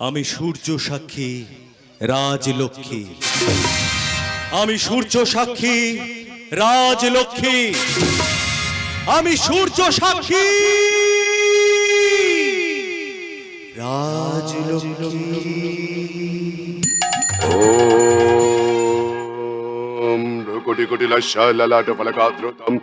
আমি সূর্য সাক্ষী রাজলক্ষ্মী, আমি সূর্য সাক্ষী রাজলক্ষ্মী, আমি সূর্য সাক্ষী রাজলক্ষ্মী। ওম কোটি কোটি ললাট ফলকাদ্রুতম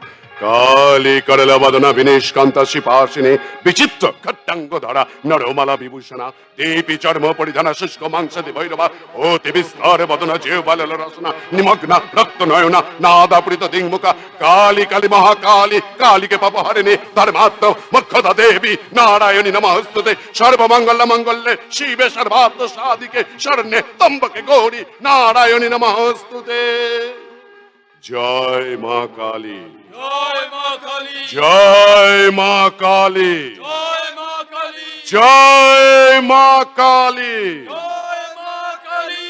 কালী করলা বদনা বিনিষ্কান্তা শিপাসিনী বিচিত্র খট্টাঙ্গ ধরা নরমালা বিভূষণা দেবী চর্ম পরিধানা শুষ্ক মাংসদি ভৈরবা অতি বিস্তর বদনা জিহ্বালল রসনা নিমগ্না রক্ত নয়না নাদাপৃত দিংমুখা কালী কালী মহাকালী কালীকে পাপহারিণী ধর্মাত্ম মুখ্যতা দেবী নারায়ণী নমস্তুতে সর্বমঙ্গল মঙ্গলে শিবে সর্বাত্ম সাধিকে শরণ্যে ত্র্যম্বকে গৌরী নারায়ণী নমস্তুতে। জয় মা কালী, জয় মা কালী, জয় মা কালী, জয় মা কালী, জয় মা কালী। জয় মা কালী।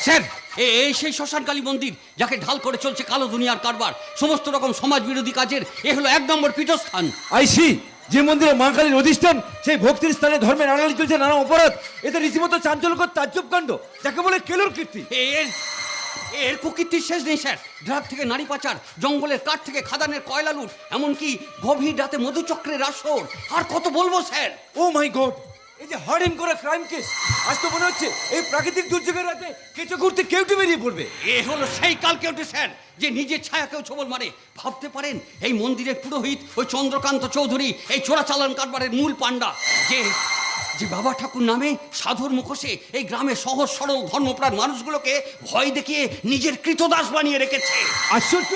স্যার, এই সেই শ্মশান কালী মন্দির যাকে ঢাল করে চলছে কালো দুনিয়ার কারবার, সমস্ত রকম সমাজ বিরোধী কাজের এ হলো 1 নম্বর পীঠস্থান। আইসি যে মন্দিরে মা কালীর অধিষ্ঠান, সেই ভক্তির স্থানে ধর্মের আড়ালে চলছে নানা অপরাধ। এতে রীতিমতো চাঞ্চল্যকর তাজ্জব কাণ্ড, যাকে বলে কেলোর কীর্তি। এর কুকীর্তির শেষ নেই স্যার। ড্রাগ থেকে নারী পাচার, জঙ্গলের কাঠ থেকে খাদানের কয়লা লুট, এমনকি গভীর রাতে মধুচক্রের আসর, আর কত বলবো স্যার। ও মাই গড, এই যে হার্ডিং করা ক্রাইম কেস, আজ তো মনে হচ্ছে এই প্রাকৃতিক দুর্যোগের রাতে কেঁচো ঘুরতে কেউটি বেরিয়ে পড়বে। এ হলো সেই কালকেউটে স্যার, যে নিজের ছায়াকেও ছবল মারে। ভাবতে পারেন এই মন্দিরের পুরোহিত ওই চন্দ্রকান্ত চৌধুরী এই চোরাচালান কারবারের মূল পান্ডা, যে বাবা ঠাকুর নামে সাধুর মুখোশে এই গ্রামের সহজ সরল ধর্মপ্রাণ মানুষগুলোকে ভয় দেখিয়ে নিজের কৃতদাস বানিয়ে রেখেছে। আশ্চর্য,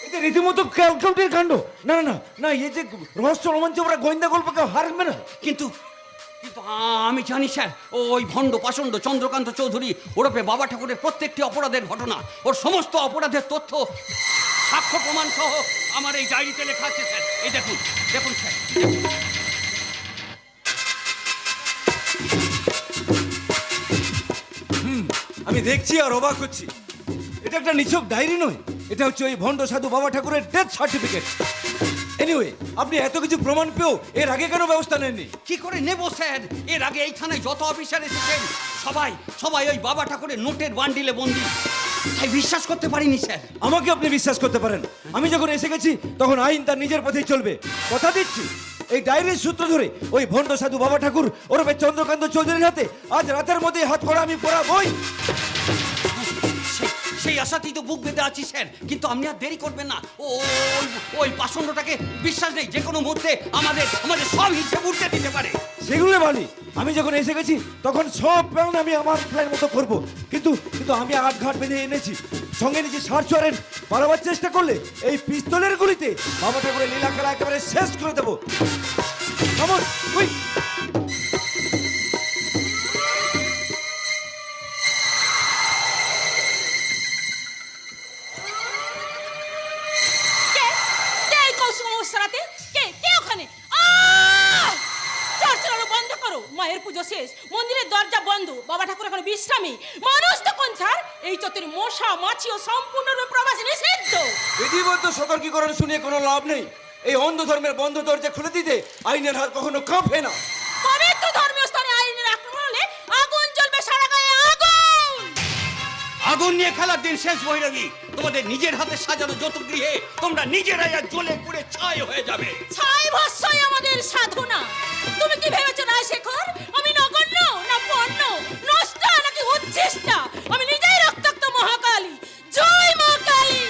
এটা রীতিমতো ক্যালকাউটের কাণ্ড। না না না না, এই যে রহস্য রোমাঞ্চ ওরা গোয়েন্দা গল্পকে হারবে না। কিন্তু আমি জানি স্যার, ওই ভণ্ড পাষণ্ড চন্দ্রকান্ত চৌধুরী ওরফে বাবা ঠাকুরের প্রত্যেকটি অপরাধের ঘটনা, ওর সমস্ত অপরাধের তথ্য, সাক্ষ্য প্রমাণ সহ আমার এই ডায়েরিতে লেখা আছে স্যার। এই দেখুন দেখুন স্যার, আমি দেখছি আর অবাক হচ্ছি। এটা একটা নিছক ডায়েরি নয়, এটা হচ্ছে ওই ভণ্ড সাধু বাবা ঠাকুরের ডেথ সার্টিফিকেট। এনিওয়ে, আপনি এত কিছু প্রমাণ পেয়েও এর আগে কেন ব্যবস্থা নেননি? কি করে নেব স্যার? এর আগে এই থানায় যত অফিসার এসেছেন সবাই ওই বাবা ঠাকুরের নোটের বান্ডিলে বন্দি, তাই বিশ্বাস করতে পারিনি স্যার। আমাকে আপনি বিশ্বাস করতে পারেন, আমি যখন এসে গেছি তখন আইন তার নিজের পথেই চলবে। কথা দিচ্ছি, এই ডায়েরির সূত্র ধরে ওই ভণ্ড সাধু বাবা ঠাকুর ওরফে চন্দ্রকান্ত চৌধুরীর হাতে আজ রাতের মধ্যেই হাত করা আমি পড়াবই। সেই আশাতেই তো বুক বেঁধে আছি স্যার, কিন্তু আপনি আর দেরি করবেন না। ওই পাষণ্ডটাকে বিশ্বাস নেই, যে কোনো মুহূর্তে আমাদের সব হিসেব উঠতে দিতে পারে। সেগুলো বলি, আমি যখন এসে গেছি তখন সব প্ল্যান আমি আমার প্ল্যান মতো করবো, কিন্তু আমি আটঘাট বেঁধে এনেছি। সঙ্গে নিচে সার্চ ওয়ারেন্ট, পালাবার চেষ্টা করলে এই পিস্তলের গুলিতে বাবা ঠাকুরের লীলা খেলা একেবারে শেষ করে দেবো। মায়ের পুজো শেষ, মন্দিরের দরজা বন্ধ, বাবা ঠাকুর এখন বিশ্রামী। মানুষ তো কোন ছাড়, এই চতুর মশা মাছি ও সম্পূর্ণরূপে প্রবেশ নিষিদ্ধ। বিধিবদ্ধ সতর্কীকরণ শুনে কোনো লাভ নেই। এই অন্ধ ধর্মের বন্ধ দরজা খুলে দিতে আইনের হাত কখনো কাঁপে না। পবিত্র ধর্মীয় স্থানে আইনের আক্রমণ হলে আগুন জ্বলবে সারা গায়ে আগুন। আগুন নিয়ে খেলার দিন শেষ ভৈরবী। তোমাদের নিজের হাতে সাজানো যতগৃহে তোমরা নিজেরাই আর জ্বলে পুড়ে ছাই হয়ে যাবে। ছাই ভস্মই আমাদের সাধনা। তুমি কি ভেবেছো রাজশেখর আমি নগণ্য না পণ্য, নষ্ট নাকি উচ্ছিষ্টা? আমি নিজেই রক্তাক্ত মহাকালী। জয় মা কালী,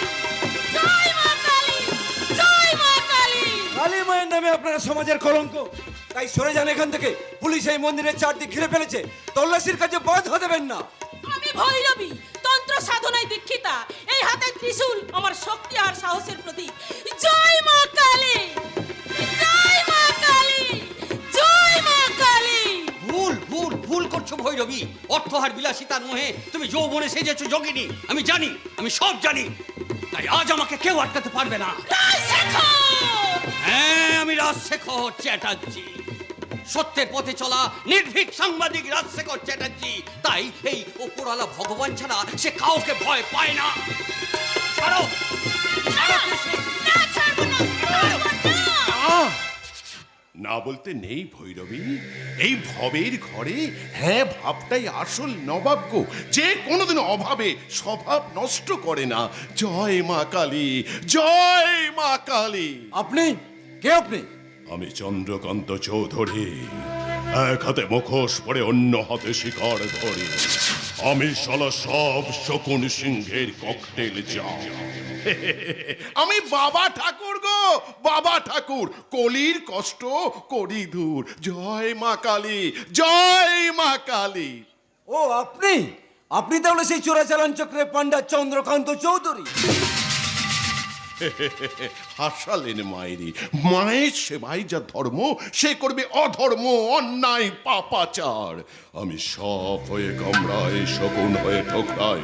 জয় মা কালী, জয় মা কালী। কালী মায়ের নামে আপনারা সমাজের কলঙ্ক, তাই সরে যান এখান থেকে। পুলিশ এই মন্দিরের চারদিক ঘিরে ফেলেছে, তল্লাশির কাজে বাধা দেবেন না। আমি ভৈরবী, তন্ত্র সাধনায় দীক্ষিতা। এই হাতে ত্রিশূল আমার শক্তি আর সাহসের প্রতীক। জয় মা কালী, জয় মা কালী, জয় মা কালী। ভুল করছো ভৈরবী। অর্থহার বিলাসিতার মোহে তুমি যৌবনে সেজেছো যোগিনী। আমি জানি, আমি সব জানি, তাই আজ আমাকে কেউ আটকাতে পারবে না। হ্যাঁ, আমি রাজশেখর চ্যাটার্জি, সত্যের পথে চলা নির্ভীক সাংবাদিক রাজশেখর চ্যাটার্জি। তাই এই ওপরওয়ালা ভগবান ছাড়া সে কাউকে ভয় পায় না। না বলতে নেই ভৈরবী, এই ভবের ঘরে হ্যাঁ ভাবটাই আসল নবাব্য, যে কোনোদিন অভাবে স্বভাব নষ্ট করে না। জয় মা কালী, জয় মা কালী। আপনি কে? আপনি? আমি চন্দ্রকান্ত চৌধুরী, এক হাতে মুখোশ পরে অন্য হাতে শিকার ধরি। আমি শালা সব শকুন সিংহের ককটেল যাও। আমি বাবা ঠাকুর গো, বাবা ঠাকুর, কলির কষ্ট করি দূর। জয় মা কালী, জয় মা কালী। ও আপনি আপনি তাহলে সেই চোরাচালান চক্রের পান্ডা চন্দ্রকান্ত চৌধুরী? হাসালেন মায়েরই। মায়ের সেবাই যা ধর্ম, সে করবে অধর্ম, অন্যায়, পাপাচার। আমি সাপ হয়ে কামড়াই, শকুন হয়ে ঠোকরাই,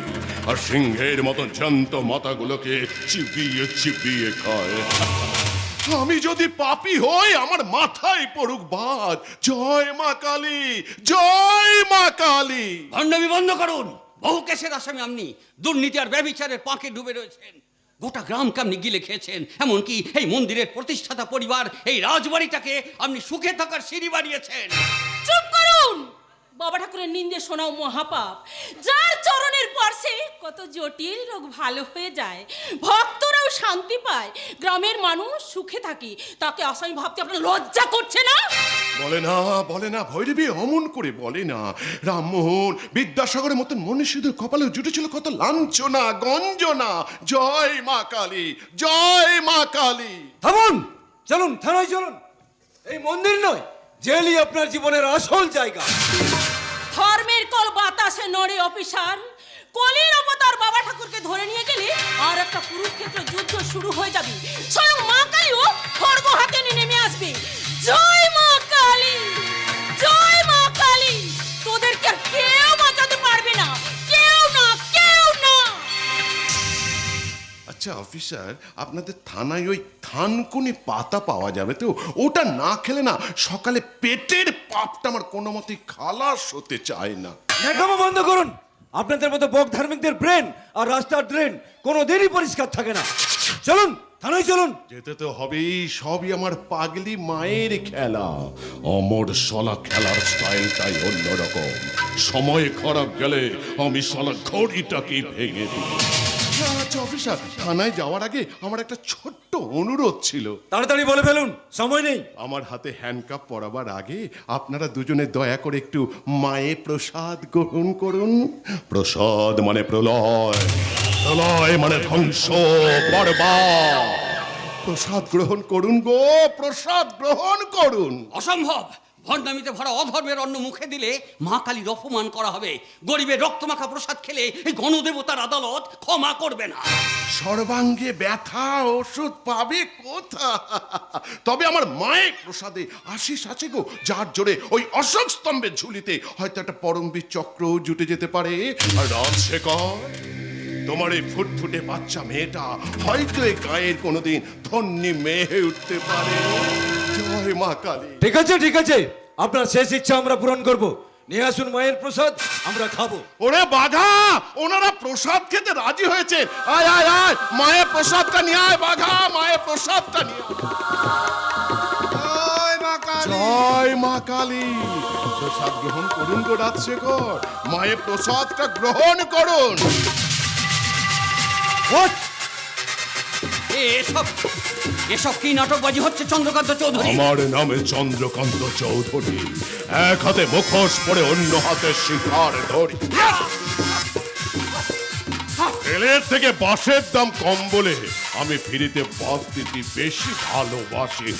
আর সিংহের মতো জ্যান্ত মাথাগুলোকে চিবিয়ে চিবিয়ে খায়। আমি যদি পাপী হই, আমার মাথায় পড়ুক বাজ। জয় মা কালী, জয় মা কালী। ভণ্ডামি বন্ধ করুন। বহু কেসের আসামি আপনি। দুর্নীতি আর ব্যভিচারের পাকে ডুবে রয়েছেন। গোটা গ্রামকে আপনি গিলে খেয়েছেন। এমনকি এই মন্দিরের প্রতিষ্ঠাতা পরিবার, এই রাজবাড়িটাকে আপনি সুখে থাকার সিঁড়ি বানিয়েছেন। চুপ করুন। বাবা ঠাকুরের নিন্দে শোনাও মহাপাপ। যার চরণের স্পর্শে কত জটিল রোগ ভালো হয়ে যায়, ভক্তরাও শান্তি পায়, গ্রামের মানুষ সুখে থাকে, তাকে আসামি ভাবতে আপনার লজ্জা করছে না? বলে না ভৈরবী, অমন করে বলে না। রামমোহন, বিদ্যাসাগরের মতন মনীষীদের কপালে জুটেছিল কত লাঞ্ছনা গঞ্জনা। জয় মা কালী, জয় মা কালী। থামুন, চলুন থানায় চলুন। এই মন্দির নয়, জেলই আপনার জীবনের আসল জায়গা। ধর্মের কল বাতাসে নড়ে অফিসার। কলির অবতার বাবা ঠাকুরকে ধরে নিয়ে গেলে আর একটা কুরুক্ষেত্র যুদ্ধ শুরু হয়ে যাবে। স্বয়ং মা কালীও খড়গ হাতে নিয়ে নেমে আসবে। জয় মা কালী, জয় মা কালী। তোদেরকে আর কেউ বাঁচাতে পারবে না, কেউ না, কেউ না। আচ্ছা অফিসার, আপনাদের থানায় ওই থানকুনি পাতা পাওয়া যাবে তো? ওটা না খেলে না সকালে পেটের পাপটা আমার কোনো মতেই খালাস হতে চায় না। দেখাবো বন্ধ করুন। আপনাদের মতো বক ধার্মিকদের ব্রেন আর রাস্তার ড্রেন কোনোদিনই পরিষ্কার থাকে না। চলুন থানায় চলুন। যেতে তো হবেই, সবই আমার পাগলি মায়ের খেলা। অমর সলা খেলার স্টাইলটাই অন্যরকম। সময় খারাপ গেলে আমি সলা ঘড়িটাকে ভেঙে দিই। আচ্ছা অফিসার, থানায় যাওয়ার আগে আমার একটা ছোট্ট অনুরোধ ছিল। তাড়াতাড়ি বলে ফেলুন, সময় নেই। আমার হাতে হ্যান্ডকাপ পরাবার আগে আপনারা দুজনে দয়া করে একটু মায়ের প্রসাদ গ্রহণ করুন। প্রসাদ মানে প্রলয়, প্রলয় মানে ধ্বংস, বরবাদ। প্রসাদ গ্রহণ করুন গো, প্রসাদ গ্রহণ করুন। অসম্ভব। ভণ্ডামিতে ভরা অধর্মের অন্ন মুখে দিলে মা কালীর অপমান করা হবে। গরিবের রক্তমাখা প্রসাদ খেলে এই গণদেবতার আদালত ক্ষমা করবে না। সর্বাঙ্গে ব্যথা ওষুধ পাবে কোথা? তবে আমার মায়ের প্রসাদে আশিস আছে গো, যার জোরে ওই অশোক স্তম্ভের ঝুলিতে হয়তো একটা পরমবীর চক্র জুটে যেতে পারে। আর রাজশেখর, তোমার এই ফুটফুটে বাচ্চা মেয়েটা হয়তো এই গায়ের কোনোদিন ধন্যী মেয়ে উঠতে পারে। জয় মা কালী। ঠিক আছে ঠিক আছে, আপনার শেষ ইচ্ছা আমরা পূরণ করব। নিয়ে আসুন মায়ের প্রসাদ, আমরা খাবো। ওরে বাঘা, ওনারা প্রসাদ খেতে রাজি হয়েছে। আয় আয় আয়, মায়ের প্রসাদটা নিয়ে আয় বাঘা, মায়ের প্রসাদটা নিয়ে আয়। জয় মা কালী। প্রসাদ গ্রহণ করুন গো রাজশেখর, মায়ের প্রসাদটা গ্রহণ করুন। What? এসব এসব কি নাটকবাজি হচ্ছে চন্দ্রকান্ত চৌধুরী? আমার নামে চন্দ্রকান্ত চৌধুরী, এক হাতে মুখোশ পরে অন্য হাতে শিকার ধরি। তেলের থেকে বাঁশের দাম কম বলে আমি ফিরিতে বাস দিতে বেশি ভালোবাসি।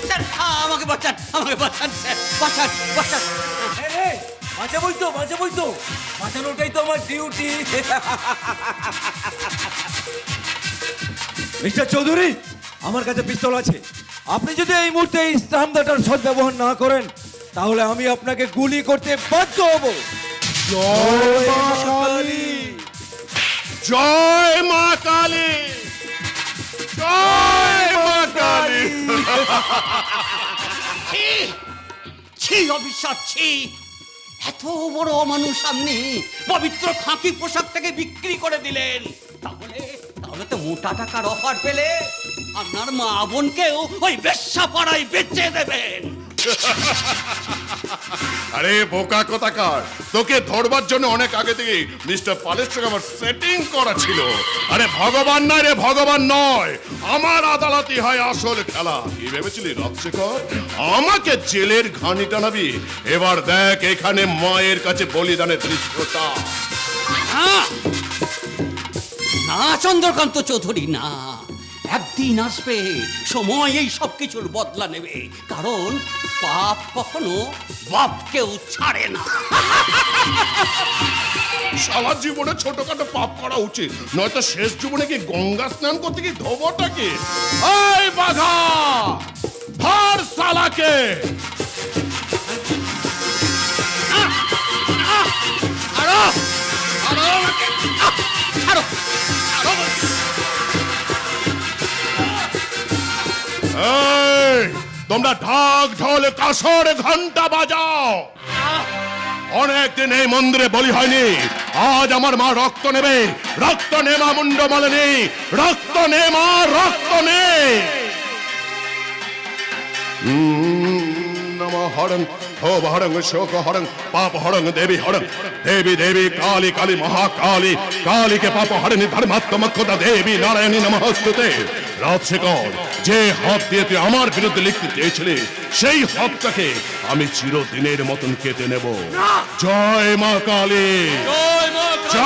স্যার, আমাকে বাঁচান, আমাকে বাঁচান স্যার, বাঁচান বাঁচান। বাঁচাবই তো, বাঁচাবই তো, বাঁচানোটাই তো আমার ডিউটি। মিস্টার চৌধুরী, আমার কাছে পিস্তল আছে। আপনি যদি এই মুহূর্তে এই স্টাম্পদাটার সদ্ব্যবহার না করেন, তাহলে আমি আপনাকে গুলি করতে বাধ্য হব। জয় মা কালী, জয় মা কালী, জয় মা কালী। ছি, ছি অবিশ্বাস, ছি। এত বড় অমানুষ আপনি পবিত্র খাঁকি পোশাকটাকে বিক্রি করে দিলেন। তাহলে তাহলে তো মোটা টাকার অফার পেলে আপনার মা বোনকেও ওই বেশ্যা পাড়ায় বেচে দেবেন। আরে বোকা কোথাকার, তোকে ধরবার জন্য অনেক আগে থেকে মিস্টার পালের সঙ্গে আমার সেটিং করা ছিল। আরে ভগবান নয় রে, ভগবান নয়, আমার আদালতই হয় আসল খেলা। কি ভেবেছিলি রাজশেখর আমাকে জেলের ঘানি টানাবি? এবার দেখ এখানে মায়ের কাছে বলিদানের দৃশ্যটা। না চন্দ্রকান্ত চৌধুরী, না, একদিন আসবে সময় এই সব কিছুর বদলা নেবে, কারণ পাপ কখনো বাপকেও ছাড়ে না। সারা জীবনে ছোটখাটো পাপ করা উচিত, নয়তো শেষ জীবনে কি গঙ্গা স্নান করতে কি ধোবটাকে? ওই বাঘা ধর সালাকে। এই, তোমরা ঢাক ঢোল কাসর ঘন্টা বাজাও। অনেকদিন এই মন্দিরে বলি হয়নি, আজ আমার মা রক্ত নেবে। রক্ত নে মা মুন্ড মালিনী, রক্ত নে মা, রক্ত নে। নম হরং ক্ষোভ হরং শোক হরং পাপ হরং দেবী হরং। দেবী দেবী কালী কালী মহাকালী, কালীকে পাপ হরণী ধর্মাত্মক্ষতা দেবী নারায়ণী নমস্তুতে। রাজশেখর, যে হাত দিয়ে তুই আমার বিরুদ্ধে লিখতে চেয়েছিলি, সেই হাতটাকে আমি চিরদিনের মতন কেটে নেব। জয় মা কালী, জয় মা কালী।